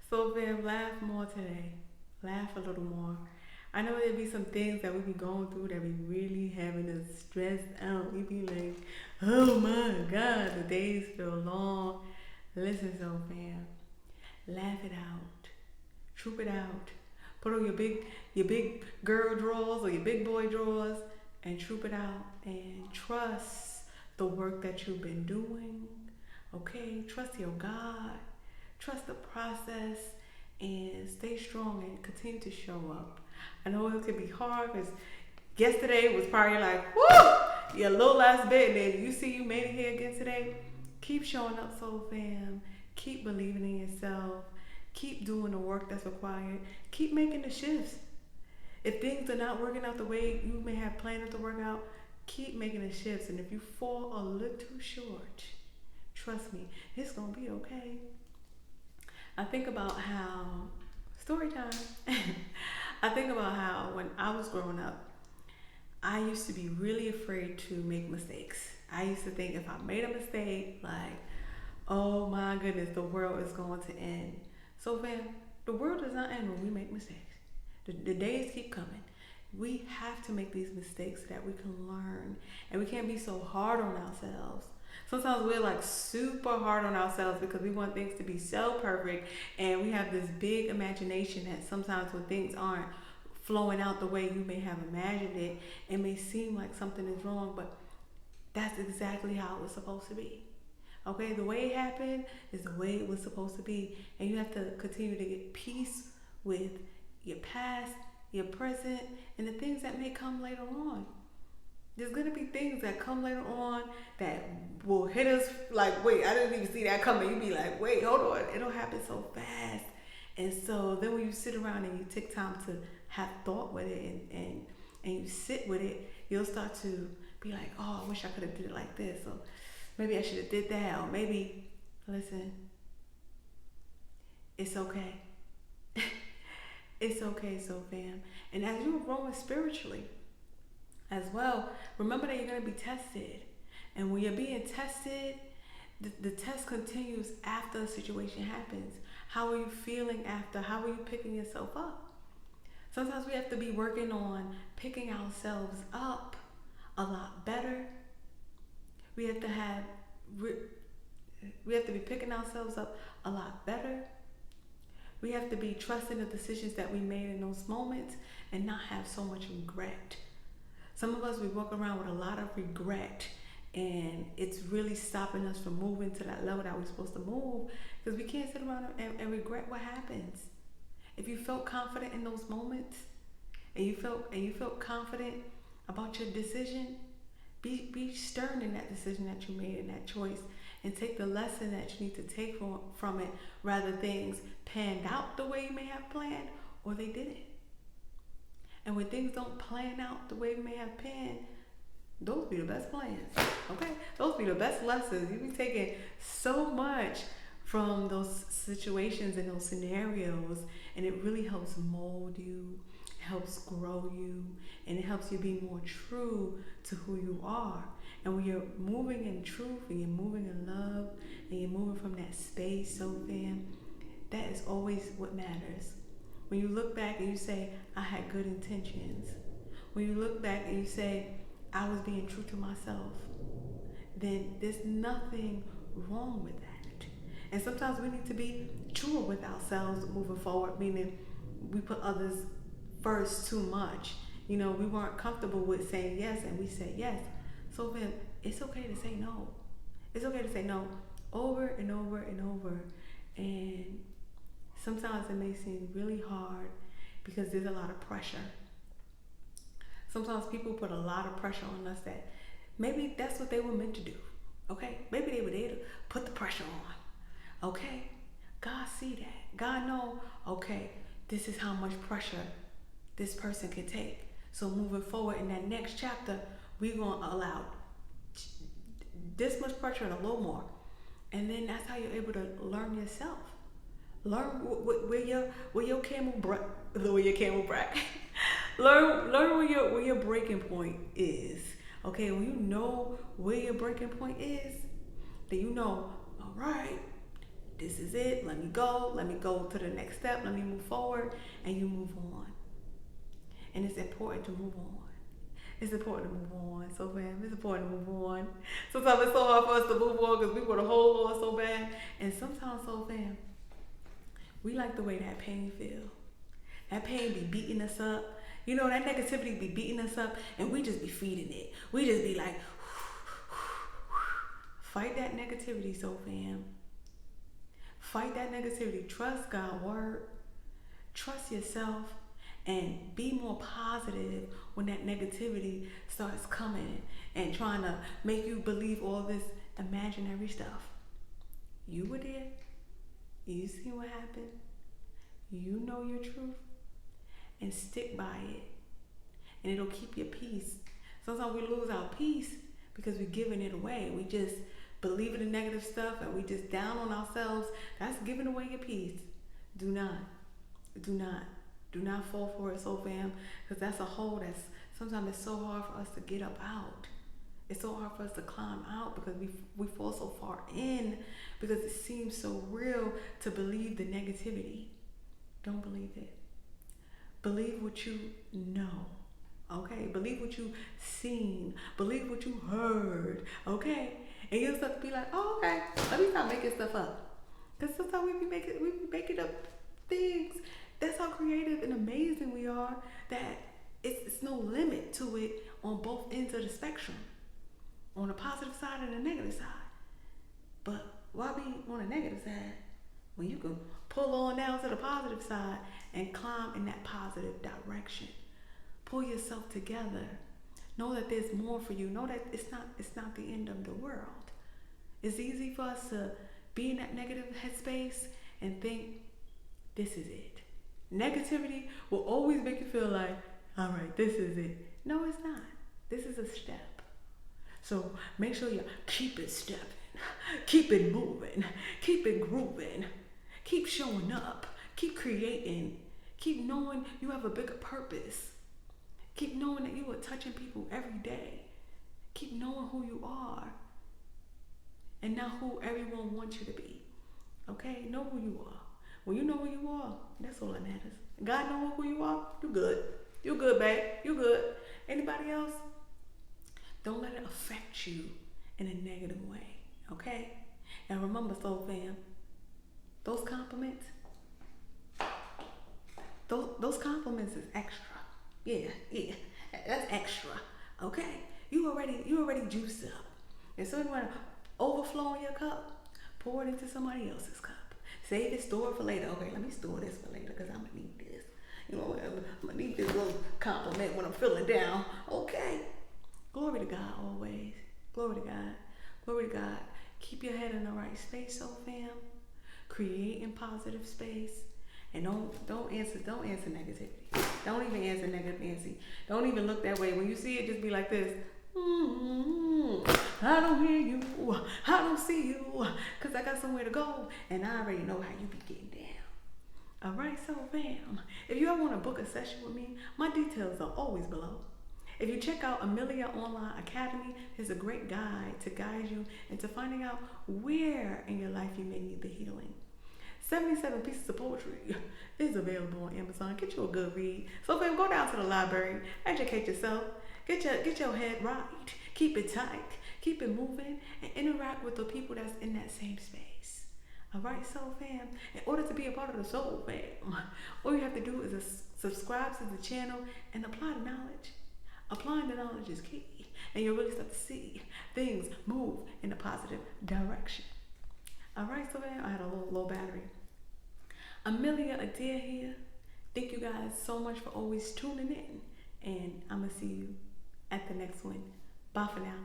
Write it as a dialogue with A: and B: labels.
A: So fam, laugh more today. Laugh a little more. I know there'd be some things that we be going through that be really having us stressed out. We be like, oh my God, the days feel long. Listen, so fam, laugh it out, troop it out. Put on your big girl drawers or your big boy drawers and troop it out and trust the work that you've been doing. Okay, trust your God, trust the process, and stay strong and continue to show up. I know it could be hard because yesterday was probably like, woo, your little last bit, and then you see you made it here again today. Keep showing up, soul fam. Keep believing in yourself. Keep doing the work that's required. Keep making the shifts. If things are not working out the way you may have planned it to work out, keep making the shifts. And if you fall a little short, trust me, it's gonna be okay. I think about how story time. I think about how when I was growing up, I used to be really afraid to make mistakes. I used to think if I made a mistake, like, oh my goodness, the world is going to end. So, fam, the world does not end when we make mistakes. The days keep coming. We have to make these mistakes so that we can learn. And we can't be so hard on ourselves. Sometimes we're like super hard on ourselves because we want things to be so perfect, and we have this big imagination that sometimes when things aren't flowing out the way you may have imagined it, it may seem like something is wrong, but that's exactly how it was supposed to be. Okay, the way it happened is the way it was supposed to be, and you have to continue to get peace with your past, your present, and the things that may come later on. There's gonna be things that come later on that will hit us like, wait, I didn't even see that coming. You be like, wait, hold on, it'll happen so fast. And so then when you sit around and you take time to have thought with it and you sit with it, you'll start to be like, oh, I wish I could have did it like this, or maybe I should have did that, or maybe, listen, it's okay. It's okay, so fam. And as you're growing spiritually as well, remember that you're going to be tested. And when you're being tested, the test continues after a situation happens. How are you feeling after? How are you picking yourself up? Sometimes we have to be working on picking ourselves up a lot better. We have to have we have to be picking ourselves up a lot better. We have to be trusting the decisions that we made in those moments and not have so much regret. Some of us, we walk around with a lot of regret, and it's really stopping us from moving to that level that we're supposed to move, because we can't sit around and regret what happens. If you felt confident in those moments and you felt confident about your decision, be stern in that decision that you made, in that choice, and take the lesson that you need to take from it, rather things panned out the way you may have planned or they didn't. And when things don't plan out the way you may have planned, those be the best plans. Okay? Those be the best lessons. You be taking so much from those situations and those scenarios, and it really helps mold you, helps grow you, and it helps you be more true to who you are. And when you're moving in truth and you're moving in love and you're moving from that space, so fam, that is always what matters. When you look back and you say, I had good intentions, when you look back and you say, I was being true to myself, then there's nothing wrong with that. And sometimes we need to be truer with ourselves moving forward, meaning we put others first too much. We weren't comfortable with saying yes, and we said yes. So then it's okay to say no. It's okay to say no over and over and over. And sometimes it may seem really hard because there's a lot of pressure. Sometimes people put a lot of pressure on us that maybe that's what they were meant to do. Okay? Maybe they were there to put the pressure on. Okay? God see that. God know, okay, this is how much pressure this person can take. So moving forward in that next chapter, we're going to allow this much pressure and a little more. And then that's how you're able to learn yourself. Learn where your camel brak. learn where your breaking point is. Okay, when you know where your breaking point is, then you know, all right, This is it. Let me go. Let me go to the next step. Let me move forward. And you move on. And it's important to move on. It's important to move on. So, fam, it's important to move on. Sometimes it's so hard for us to move on because we want to hold on so bad. And sometimes, so, fam, we like the way that pain feel. That pain be beating us up. You know, that negativity be beating us up, and we just be feeding it. We just be like, fight that negativity, so fam. Fight that negativity. Trust God's word. Trust yourself. And be more positive when that negativity starts coming and trying to make you believe all this imaginary stuff. You were there. You see what happened. You know your truth. And stick by it. And it'll keep your peace. Sometimes we lose our peace because we're giving it away. We just believe in the negative stuff and we just down on ourselves. That's giving away your peace. Do not fall for it, so fam, because that's a hole that's sometimes it's so hard for us to get up out. It's so hard for us to climb out because we fall so far in because it seems so real to believe the negativity. Don't believe it. Believe what you know. Okay? Believe what you seen. Believe what you heard. Okay? And you'll start to be like, oh, okay, let me stop making stuff up. Because sometimes we be making up things. That's how creative and amazing we are, that it's no limit to it on both ends of the spectrum, on the positive side and the negative side. But why be on the negative side when you can pull on down to the positive side and climb in that positive direction? Pull yourself together. Know that there's more for you. Know that it's not the end of the world. It's easy for us to be in that negative headspace and think, this is it. Negativity will always make you feel like, all right, this is it. No, it's not. This is a step. So make sure you keep it stepping, keep it moving, keep it grooving, keep showing up, keep creating, keep knowing you have a bigger purpose. Keep knowing that you are touching people every day. Keep knowing who you are and not who everyone wants you to be. Okay? Know who you are. When you know who you are, that's all that matters. God knows who you are, you good. You good, babe. You good. Anybody else? Don't let it affect you in a negative way. Okay? And remember, soul fam, those compliments, those compliments is extra. Yeah, that's extra. Okay? You already juiced up. And so you want to overflow in your cup, pour it into somebody else's cup. Save it, store it for later. Okay, let me store this for later because I'm going to need this. You know, I'm going to need this little compliment when I'm feeling down. Okay. Glory to God always. Glory to God. Glory to God. Keep your head in the right space, so fam. Create in positive space. And don't answer negativity. Don't even answer negative Nancy. Don't even look that way. When you see it, just be like this. I don't hear you. I don't see you. Because I got somewhere to go. And I already know how you be getting down. Alright, so fam. If you ever want to book a session with me, my details are always below. If you check out Amelia Online Academy, there's a great guide to guide you into finding out where in your life you may need the healing. 77 pieces of poetry is available on Amazon. Get you a good read. So fam, go down to the library, educate yourself. Get your head right. Keep it tight. Keep it moving. And interact with the people that's in that same space. Alright, Soul Fam. In order to be a part of the Soul Fam, all you have to do is subscribe to the channel and apply the knowledge. Applying the knowledge is key. And you'll really start to see things move in a positive direction. Alright, Soul Fam. I had a low battery. Amelia Adair here. Thank you guys so much for always tuning in. And I'm going to see you at the next one. Bye for now.